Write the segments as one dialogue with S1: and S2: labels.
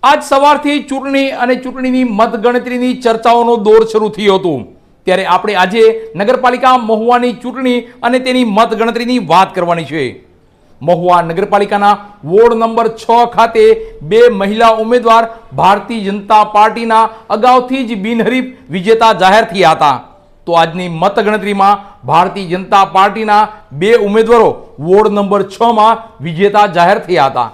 S1: આજ સવારથી ચૂંટણી અને ચૂંટણીની મતગણતરીની ચર્ચાઓનો દોર શરૂ થયો હતો, ત્યારે આપણે આજે નગરપાલિકા મહુવાની ચૂંટણી અને તેની મતગણતરીની વાત કરવાની છે. મહુવા નગરપાલિકાના વોર્ડ નંબર 6 ખાતે 2 મહિલા ઉમેદવાર ભારતીય જનતા પાર્ટીના અગાઉથી જ બિનહરીફ વિજેતા જાહેર થયા હતા. તો આજની મતગણતરીમાં ભારતીય જનતા પાર્ટીના 2 ઉમેદવારો વોર્ડ નંબર 6 માં વિજેતા જાહેર થયા હતા.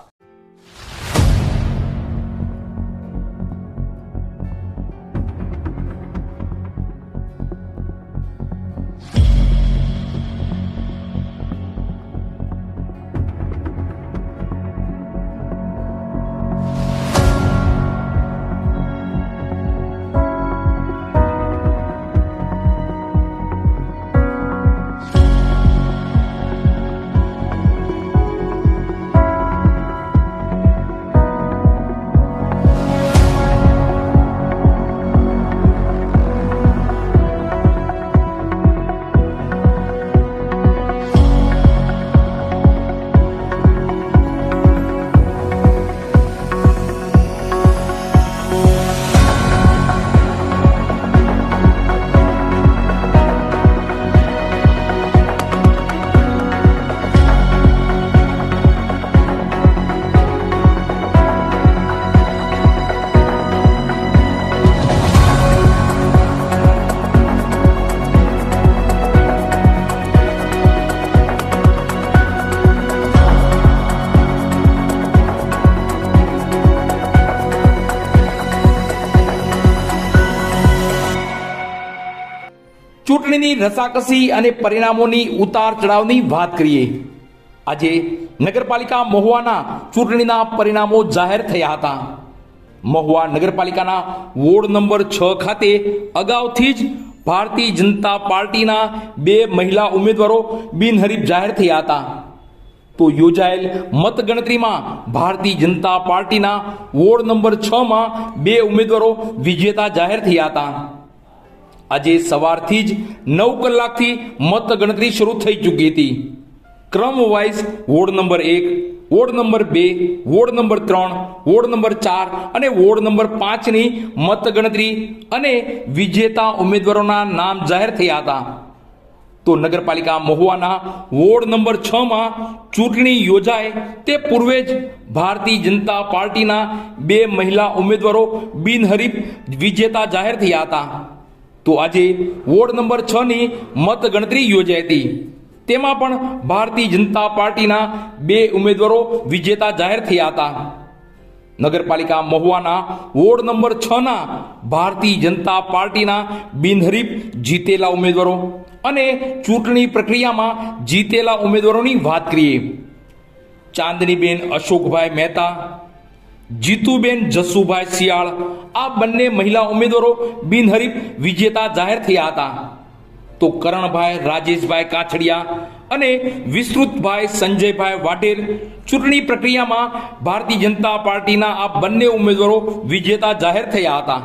S1: ચૂંટણીની રસાકસી અને પરિણામોની ઉતાર ચઢાવની વાત કરીએ. આજે નગરપાલિકા મહુવાના ચૂંટણીના પરિણામો જાહેર થયા હતા. મહુવા નગરપાલિકાના વોર્ડ નંબર 6 ખાતે અગાઉથી જ ભારતીય જનતા પાર્ટીના 2 મહિલા ઉમેદવારો બિનહરીફ જાહેર થયા હતા. તો યોજાયેલ મતગણતરીમાં ભારતીય જનતા પાર્ટીના વોર્ડ નંબર 6 માં 2 ઉમેદવારો વિજેતા જાહેર થયા હતા. આજે સવારથી જ 9 કલાકથી મતગણતરી શરૂ થઈ ચૂકી હતી. ક્રમ wise ward number 1, ward number 2, ward number 3, ward number 4 અને વોર્ડ નંબર 5 ની મતગણતરી અને વિજેતા ઉમેદવારોના નામ જાહેર થયા હતા. તો નગરપાલિકા મહુવાના વોર્ડ નંબર 6 માં ચૂંટણી યોજાય તે પૂર્વે જ ભારતીય જનતા પાર્ટીના 2 મહિલા ઉમેદવારો બિનહરીફ વિજેતા જાહેર થયા હતા. તો આજે વોર્ડ નંબર 6 ની મતગણતરી યોજાઈ હતી. તેમાં પણ ભારતીય જનતા પાર્ટીના 2 ઉમેદવારો વિજેતા જાહેર થયા હતા. નગરપાલિકા મહુવાના વોર્ડ નંબર 6 ના ભારતીય જનતા પાર્ટીના બિનહરીફ જીતેલા ઉમેદવારો અને ચૂંટણી પ્રક્રિયામાં જીતેલા ઉમેદવારોની વાત કરીએ. ચાંદનીબેન અશોકભાઈ મહેતા, જીતુબેન જસુભાઈ શિયાળ, આ બંને મહિલા ઉમેદવારો બિનહરીફ વિજેતા જાહેર થયા હતા. તો કરણભાઈ રાજેશભાઈ કાછડિયા અને વિસ્તૃતભાઈ સંજયભાઈ વાઢેર ચૂંટણી પ્રક્રિયામાં ભારતીય જનતા પાર્ટીના આ બંને ઉમેદવારો વિજેતા જાહેર થયા હતા.